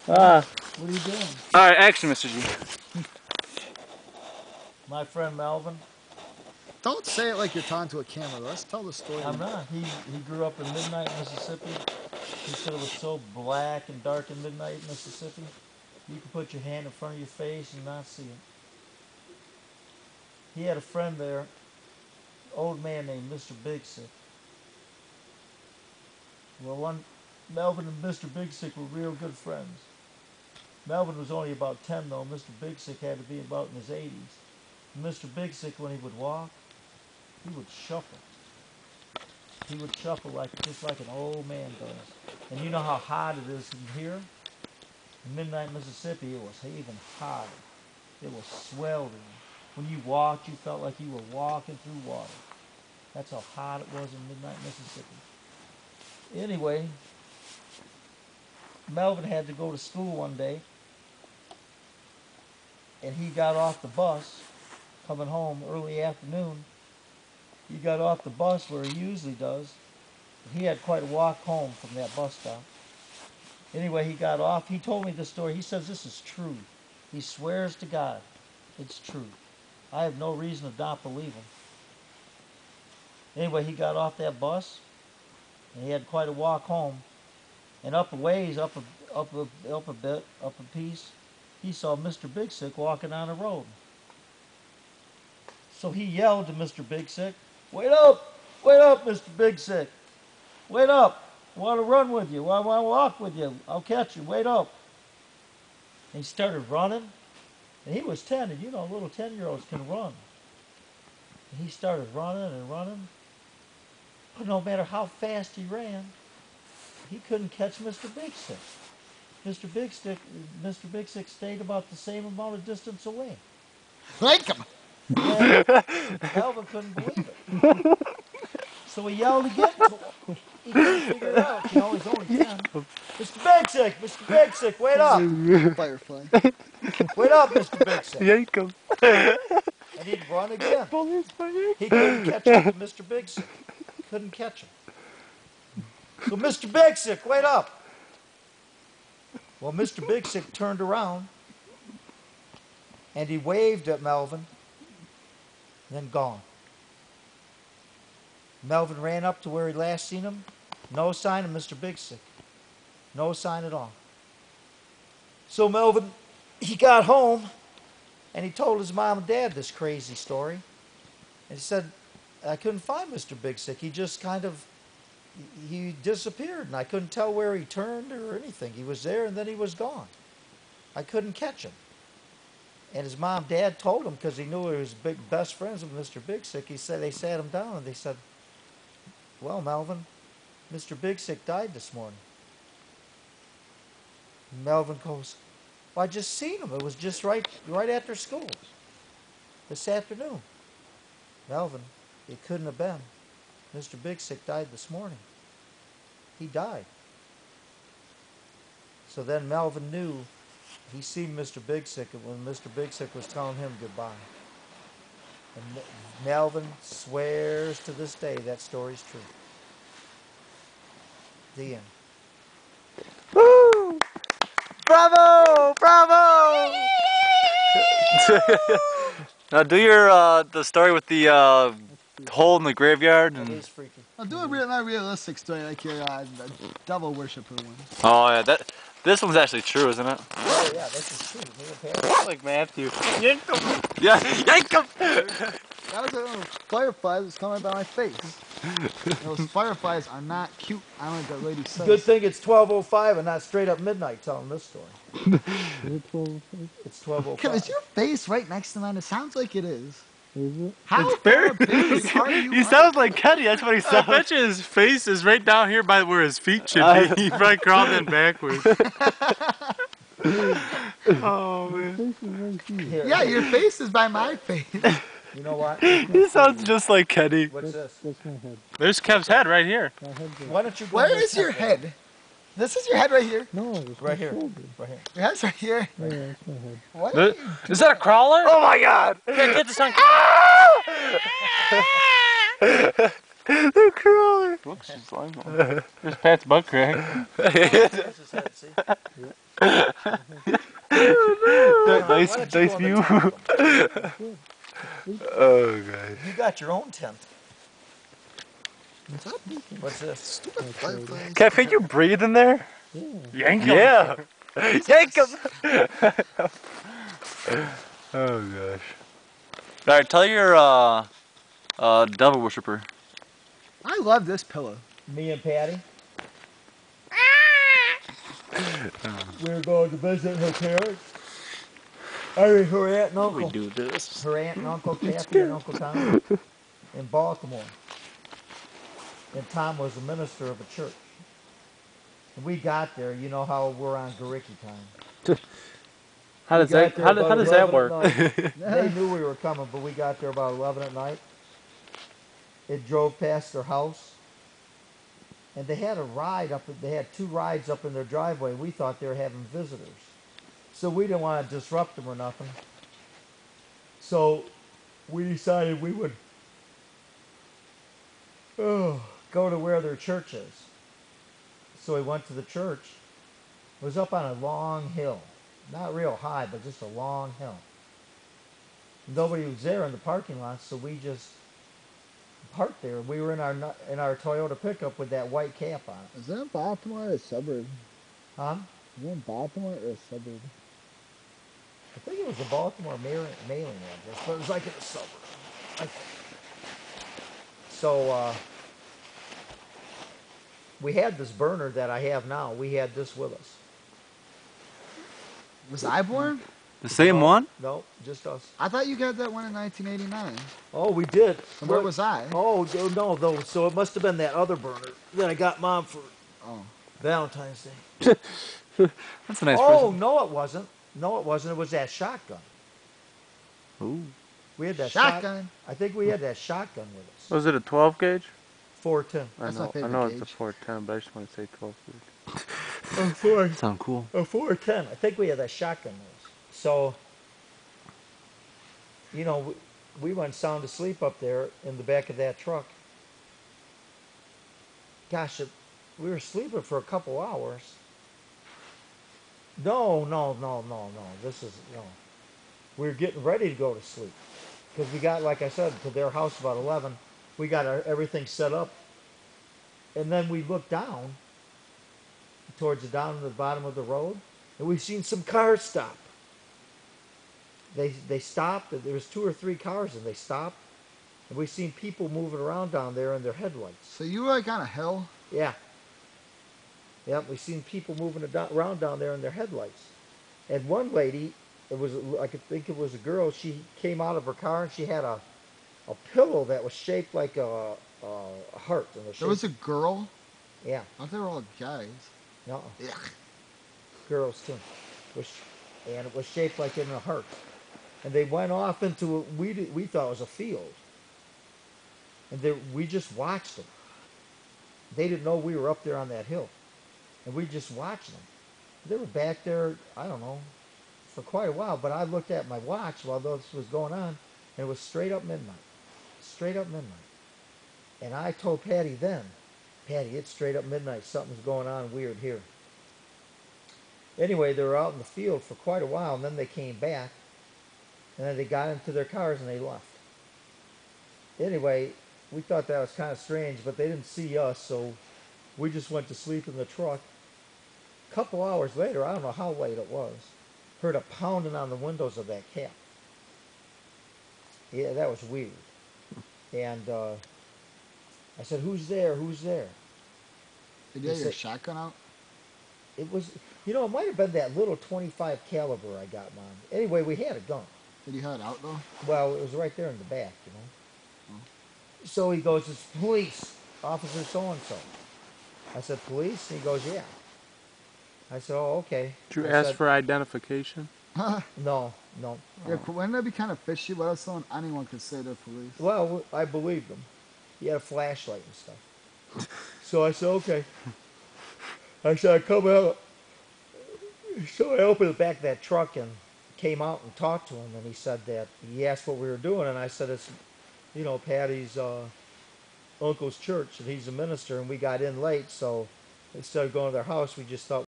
What are you doing? Alright, action, Mr. G. My friend Melvin. Don't say it like you're talking to a camera. Let's tell the story. I'm not. He grew up in Midnight, Mississippi. He said it was so black and dark in Midnight, Mississippi. You could put your hand in front of your face and not see it. He had a friend there, an old man named Mr. Big Sick. Well, Melvin and Mr. Big Sick were real good friends. Melvin was only about 10 though. Mr. Big Sick had to be about in his 80s. And Mr. Big Sick, when he would walk, he would shuffle. He would shuffle just like an old man does. And you know how hot it is in here? In Midnight, Mississippi, it was even hotter. It was sweltering. When you walked, you felt like you were walking through water. That's how hot it was in Midnight, Mississippi. Anyway, Melvin had to go to school one day, and he got off the bus coming home early afternoon. He got off the bus where he usually does. He had quite a walk home from that bus stop. Anyway, he got off. He told me this story. He says this is true. He swears to God it's true. I have no reason to not believe him. Anyway, he got off that bus, and he had quite a walk home. And up a ways, up a piece, he saw Mr. Big Sick walking down the road. So he yelled to Mr. Big Sick, wait up, Mr. Big Sick. Wait up. I want to run with you. I want to walk with you. I'll catch you. Wait up. And he started running. And he was 10, and you know, little 10-year-olds can run. And he started running and running. But no matter how fast he ran, he couldn't catch Mr. Big Sick. Mr. Big Sick stayed about the same amount of distance away. Like him. And Melvin couldn't believe it. So he yelled again. He couldn't figure it out. You know, he's only 10. Mr. Big Sick, wait up. Firefly. Wait up, Mr. Big Sick. Yank him. And he'd run again. He couldn't catch up to Mr. Big Sick. Couldn't catch him. So Mr. Big Sick, wait up. Well, Mr. Big Sick turned around and he waved at Melvin, then gone. Melvin ran up to where he last seen him. No sign of Mr. Big Sick. No sign at all. So Melvin, he got home and he told his mom and dad this crazy story. And he said, I couldn't find Mr. Big Sick. He just he disappeared and I couldn't tell where he turned or anything. He was there and then he was gone. I couldn't catch him. And his mom and dad told him, because he knew he was best friends with Mr. Big Sick, they sat him down and they said, well, Melvin, Mr. Big Sick died this morning. And Melvin goes, well, I just seen him. It was just right after school this afternoon. Melvin, it couldn't have been. Mr. Big Sick died this morning. He died. So then Melvin knew he seen Mr. Big Sick when Mr. Big Sick was telling him goodbye. And Melvin swears to this day that story's true. The end. Woo! Bravo! Bravo! Now do your the story with the hole in the graveyard. That And is freaky. I'll do a not realistic story like your devil worshiper one. oh yeah, this one's actually true, isn't it? Oh yeah, this is true. Me and Perry. Like Matthew. Yank him! Yeah, yank him! That was a little firefly that's coming by my face. Those fireflies are not cute. I don't know what that lady says. Good thing it's 12:05 and not straight up midnight telling this story. It's 12:05. Kim, is your face right next to mine? It sounds like it is. Is it? How It's very. far back are you? He sounds like Kenny. That's what he I sounds. bet you his face is right down here by where his feet should be. He probably crawled in backwards. Oh man. Here, Yeah, your face is by my face. You know what? He sounds just like Kenny. What's this? That's my head. There's Kev's head right here. My head's right. Why don't you go Where to is the your temple? head? This is your head right here. No, it's Right my here. shoulder. Right here. Your head's right here. Yeah, that's my head. What? Is that a crawler? Oh my God! Here, get this on The crawler. Looks just like one. There's Pat's butt crack. This is head, see? Nice, Why don't you nice go in the view. tent with them? Oh gosh. You got your own tent. Stop thinking. What's this? Stupid fireflies. Can I think you breathe in there? Yank 'em. Yeah. Yank him. Oh gosh. All right, tell your devil worshiper. I love this pillow. Me and Patty. We were going to visit her parents. I mean, her aunt and uncle. do this. Her aunt and uncle Kathy and Uncle Tom in Baltimore. And Tom was a minister of a church. And we got there. You know how we're on Garicki time. How does that how does that work? They knew we were coming, but we got there about 11 at night. It drove past their house. And they had a ride up. They had 2 rides up in their driveway. We thought they were having visitors. So we didn't want to disrupt them or nothing. So we decided we would go to where their church is. So we went to the church. It was up on a long hill. Not real high, but just a long hill. Nobody was there in the parking lot, so we just parked there. We were in our Toyota pickup with that white cap on it. Is that Baltimore or a suburb? Huh? Is that Baltimore or a suburb? I think it was a Baltimore mailing address, but it was like in a suburb. So we had this burner that I have now. We had this with us. Was I born? The same No, one? No, just us. I thought you got that one in 1989. Oh, we did. And where was I? Oh, no, though. So it must have been that other burner that I got Mom for Oh. Valentine's Day. That's a nice Oh, present. no, it wasn't. No, it wasn't. It was that shotgun. Ooh. We had that Shotgun. I think we had that shotgun with us. Was it a 12 gauge? 410. That's my I favorite know it's a gauge. 410, but I just want to say 12 gauge. Sound cool. A 410. I think we had that shotgun with us. So, you know, we went sound asleep up there in the back of that truck. Gosh, we were sleeping for a couple hours. No. This is, no. We were getting ready to go to sleep. Because we got, like I said, to their house about 11. We got everything set up. And then we looked down, towards the bottom of the road, and we seen some cars stop. They stopped. There was 2 or 3 cars, and they stopped. And we seen people moving around down there in their headlights. So you were like on a hill? Yeah. Yep, we seen people moving around down there in their headlights. And one lady, I could think it was a girl, she came out of her car and she had a pillow that was shaped like a heart. And There was a girl? Yeah. I thought they were all guys. No. Yuck. Girls too. And it was shaped like in a heart. And they went off into we thought it was a field. And we just watched them. They didn't know we were up there on that hill. And we just watched them. They were back there, I don't know, for quite a while. But I looked at my watch while this was going on, and it was straight up midnight. Straight up midnight. And I told Patty then, Patty, it's straight up midnight. Something's going on weird here. Anyway, they were out in the field for quite a while, and then they came back. And then they got into their cars and they left. Anyway, we thought that was kind of strange, but they didn't see us, so we just went to sleep in the truck. A couple hours later, I don't know how late it was, heard a pounding on the windows of that cab. Yeah, that was weird. And I said, "Who's there? Who's there?" Did you have your shotgun out? It was, it might have been that little 25 caliber I got, Mom. Anyway, we had a gun. Did you have it out though? Well, it was right there in the back, So he goes, "It's police, Officer so-and-so." I said, "Police?" And he goes, "Yeah." I said, "Oh, okay." Did you I ask said, for identification? No. Yeah, wouldn't that be kind of fishy? What if anyone could say they're police? Well, I believed him. He had a flashlight and stuff. So I said, "Okay." I said, "I come out." So I opened the back of that truck and came out and talked to him, and he said that he asked what we were doing, and I said, "It's, Patty's uncle's church, and he's a minister, and we got in late, so instead of going to their house, we just thought